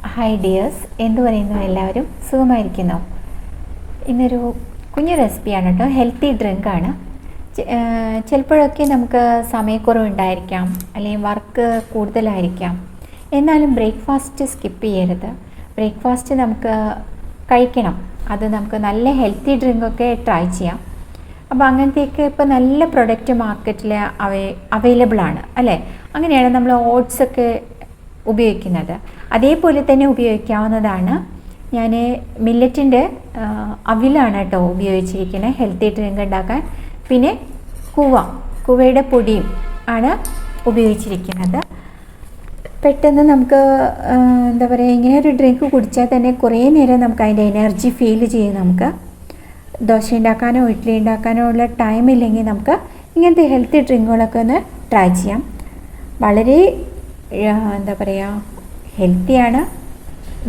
Hi dears, എന്തു പറയുന്നു? എല്ലാവരും സുഖമായിരിക്കുന്നു. ഇന്നൊരു കുഞ്ഞു റെസിപ്പിയാണ് കേട്ടോ. ഹെൽത്തി ഡ്രിങ്കാണ്. ചിലപ്പോഴൊക്കെ നമുക്ക് സമയക്കുറവുണ്ടായിരിക്കാം, അല്ലെങ്കിൽ വർക്ക് കൂടുതലായിരിക്കാം. എന്നാലും ബ്രേക്ക്ഫാസ്റ്റ് സ്കിപ്പ് ചെയ്യരുത്. ബ്രേക്ക്ഫാസ്റ്റ് നമുക്ക് കഴിക്കണം. അത് നമുക്ക് നല്ല ഹെൽത്തി ഡ്രിങ്കൊക്കെ ട്രൈ ചെയ്യാം. അപ്പോൾ അങ്ങനത്തെയൊക്കെ ഇപ്പോൾ നല്ല പ്രൊഡക്റ്റ് മാർക്കറ്റിൽ അവൈലബിൾ ആണ് അല്ലേ? അങ്ങനെയാണ് നമ്മൾ ഓട്സൊക്കെ ഉപയോഗിക്കുന്നത്. അതേപോലെ തന്നെ ഉപയോഗിക്കാവുന്നതാണ്. ഞാൻ മില്ലറ്റിൻ്റെ അവിലാണ് കേട്ടോ ഉപയോഗിച്ചിരിക്കുന്നത് ഹെൽത്തി ഡ്രിങ്ക് ഉണ്ടാക്കാൻ. പിന്നെ കൂവയുടെ പൊടിയും ആണ് ഉപയോഗിച്ചിരിക്കുന്നത്. പെട്ടെന്ന് നമുക്ക് എന്താ പറയുക, ഇങ്ങനെ ഒരു ഡ്രിങ്ക് കുടിച്ചാൽ തന്നെ കുറേ നേരം നമുക്ക് അതിൻ്റെ എനർജി ഫീൽ ചെയ്യും. നമുക്ക് ദോശ ഉണ്ടാക്കാനോ ഇഡ്ഡലി ഉണ്ടാക്കാനോ ഉള്ള ടൈമില്ലെങ്കിൽ നമുക്ക് ഇങ്ങനത്തെ ഹെൽത്തി ഡ്രിങ്കുകളൊക്കെ ഒന്ന് ട്രൈ ചെയ്യാം. വളരെ എന്താ പറയുക, ഹെൽത്തിയാണ്,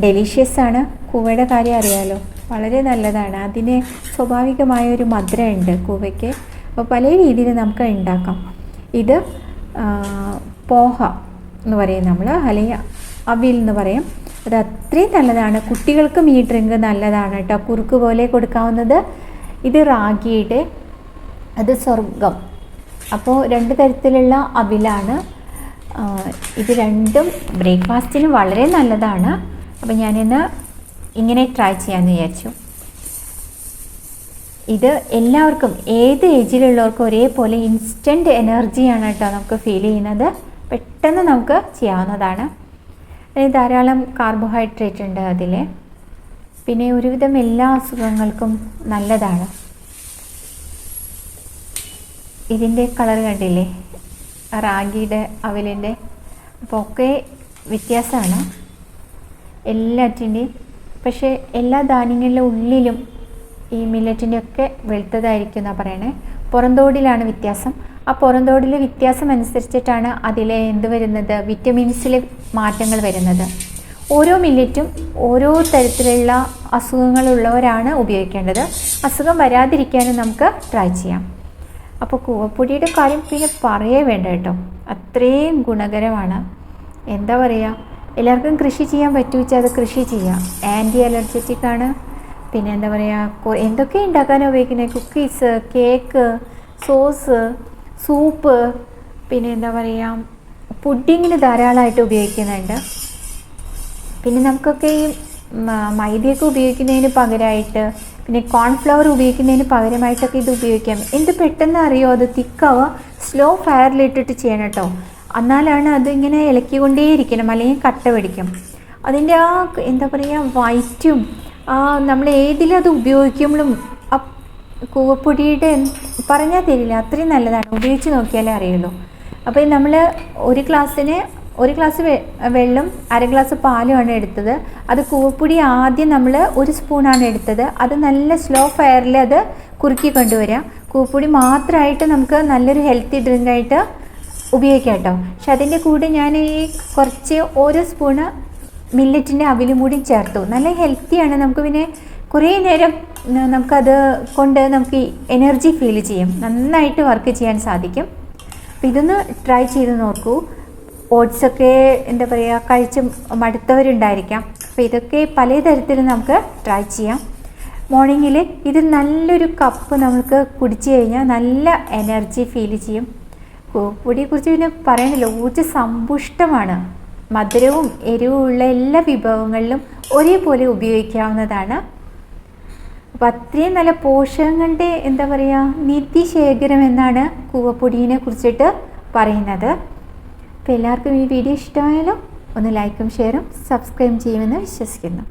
ഡെലീഷ്യസാണ്. കൂവയുടെ കാര്യം അറിയാമല്ലോ, വളരെ നല്ലതാണ്. അതിന് സ്വാഭാവികമായൊരു മധുരമുണ്ട് കൂവയ്ക്ക്. അപ്പോൾ പല രീതിയിൽ നമുക്ക് ഉണ്ടാക്കാം. ഇത് പോഹ എന്ന് പറയും നമ്മൾ, അല്ലെങ്കിൽ അവിൽ എന്ന് പറയും. അത് അത്രയും നല്ലതാണ്. കുട്ടികൾക്കും ഈ ഡ്രിങ്ക് നല്ലതാണ് കേട്ടോ, കുറുക്ക് പോലെ കൊടുക്കാവുന്നത്. ഇത് റാഗിയുടെ, അത് സ്വർഗം. അപ്പോൾ രണ്ട് തരത്തിലുള്ള അവിലാണ്. ഇത് രണ്ടും ബ്രേക്ക്ഫാസ്റ്റിന് വളരെ നല്ലതാണ്. അപ്പോൾ ഞാനിന്ന് ഇങ്ങനെ ട്രൈ ചെയ്യാമെന്ന് വിചാരിച്ചു. ഇത് എല്ലാവർക്കും, ഏത് ഏജിലുള്ളവർക്കും ഒരേപോലെ ഇൻസ്റ്റൻറ്റ് എനർജിയാണ് കേട്ടോ നമുക്ക് ഫീൽ ചെയ്യുന്നത്. പെട്ടെന്ന് നമുക്ക് ചെയ്യാവുന്നതാണ്. ധാരാളം കാർബോഹൈഡ്രേറ്റ് ഉണ്ട് അതിൽ. പിന്നെ ഒരുവിധം എല്ലാ അസുഖങ്ങൾക്കും നല്ലതാണ്. ഇതിൻ്റെ കളർ കണ്ടില്ലേ, റാഗിയുടെ അവിലിൻ്റെ. അപ്പോൾ ഒക്കെ വ്യത്യാസമാണ് എല്ലാറ്റിൻ്റെയും. പക്ഷേ എല്ലാ ധാന്യങ്ങളുടെ ഉള്ളിലും ഈ മില്ലറ്റിൻ്റെ ഒക്കെ വെളുത്തതായിരിക്കും എന്നാണ് പറയണേ. പുറന്തോടിലാണ് വ്യത്യാസം. ആ പുറന്തോടിലെ വ്യത്യാസം അനുസരിച്ചിട്ടാണ് അതിലെ എന്ത് വരുന്നത്, വിറ്റമിൻസിൽ മാറ്റങ്ങൾ വരുന്നത്. ഓരോ മില്ലറ്റും ഓരോ തരത്തിലുള്ള അസുഖങ്ങളുള്ളവരാണ് ഉപയോഗിക്കേണ്ടത്. അസുഖം വരാതിരിക്കാനും നമുക്ക് ട്രൈ ചെയ്യാം. അപ്പോൾ കൂവപ്പൊടിയുടെ കാര്യം പിന്നെ പറയേ വേണ്ട കേട്ടോ, അത്രയും ഗുണകരമാണ്. എന്താ പറയുക, എല്ലാവർക്കും കൃഷി ചെയ്യാൻ പറ്റുവെച്ചാൽ അത് കൃഷി ചെയ്യാം. ആൻറ്റി അലർജറ്റിക് ആണ്. പിന്നെ എന്താ പറയുക, എന്തൊക്കെ ഉണ്ടാക്കാനാണ് ഉപയോഗിക്കുന്നത്, കുക്കീസ്, കേക്ക്, സോസ്, സൂപ്പ്, പിന്നെ എന്താ പറയുക, പുഡിങ്ങിന് ധാരാളമായിട്ട് ഉപയോഗിക്കുന്നുണ്ട്. പിന്നെ നമുക്കൊക്കെ ഈ മൈദയൊക്കെ ഉപയോഗിക്കുന്നതിന് പകരമായിട്ട്, പിന്നെ കോൺഫ്ലവർ ഉപയോഗിക്കുന്നതിന് പകരമായിട്ടൊക്കെ ഇത് ഉപയോഗിക്കാം. എന്ത് പെട്ടെന്ന് അറിയോ, അത് തിക്കാവുക. സ്ലോ ഫയറിലിട്ടിട്ട് ചെയ്യണം കേട്ടോ, എന്നാലാണ് അതിങ്ങനെ ഇളക്കിക്കൊണ്ടേയിരിക്കണം, അല്ലെങ്കിൽ കട്ട പിടിക്കും. അതിൻ്റെ ആ എന്താ പറയുക, വൈറ്റും നമ്മൾ ഏതിലത് ഉപയോഗിക്കുമ്പോഴും ആ കൂവപ്പൊടിയുടെ പറഞ്ഞാൽ തരില്ല, അത്രയും നല്ലതാണ്. ഉപയോഗിച്ച് നോക്കിയാലേ അറിയുള്ളൂ. അപ്പോൾ നമ്മൾ ഒരു ഗ്ലാസ് വെള്ളം, അര ഗ്ലാസ് പാലുമാണ് എടുത്തത്. അത് കൂവപ്പൊടി ആദ്യം നമ്മൾ 1 സ്പൂണാണ് എടുത്തത്. അത് നല്ല സ്ലോ ഫയറിൽ അത് കുറുക്കി കൊണ്ടുവരാം. കൂവപ്പൊടി മാത്രമായിട്ട് നമുക്ക് നല്ലൊരു ഹെൽത്തി ഡ്രിങ്കായിട്ട് ഉപയോഗിക്കാം കേട്ടോ. പക്ഷെ അതിൻ്റെ കൂടെ ഞാൻ ഈ കുറച്ച് 1 സ്പൂണ് മില്ലറ്റിൻ്റെ അവിലും കൂടി ചേർത്തു. നല്ല ഹെൽത്തിയാണ്. നമുക്ക് പിന്നെ കുറേ നേരം നമുക്കത് കൊണ്ട് നമുക്ക് എനർജി ഫീൽ ചെയ്യും, നന്നായിട്ട് വർക്ക് ചെയ്യാൻ സാധിക്കും. അപ്പോൾ ഇതൊന്ന് ട്രൈ ചെയ്ത് നോക്കൂ. ഓട്സൊക്കെ എന്താ പറയുക, കഴിച്ച് മടുത്തവരുണ്ടായിരിക്കാം. അപ്പോൾ ഇതൊക്കെ പലതരത്തിലും നമുക്ക് ട്രൈ ചെയ്യാം. മോർണിംഗിൽ ഇത് നല്ലൊരു കപ്പ് നമുക്ക് കുടിച്ചു കഴിഞ്ഞാൽ നല്ല എനർജി ഫീൽ ചെയ്യും. കൂവപ്പൊടിയെക്കുറിച്ച് പിന്നെ പറയണില്ല, ഊർജ്ജ സമ്പുഷ്ടമാണ്. മധുരവും എരിവുമുള്ള എല്ലാ വിഭവങ്ങളിലും ഒരേപോലെ ഉപയോഗിക്കാവുന്നതാണ്. അപ്പോൾ അത്രയും നല്ല പോഷകങ്ങളുടെ എന്താ പറയുക, നിധിശേഖരം എന്നാണ് കൂവപ്പൊടിയെ കുറിച്ചിട്ട് പറയുന്നത്. അപ്പോൾ എല്ലാവർക്കും ഈ വീഡിയോ ഇഷ്ടമായാലും ഒന്ന് ലൈക്കും ഷെയറും സബ്സ്ക്രൈബ് ചെയ്യുമെന്ന് വിശ്വസിക്കുന്നു.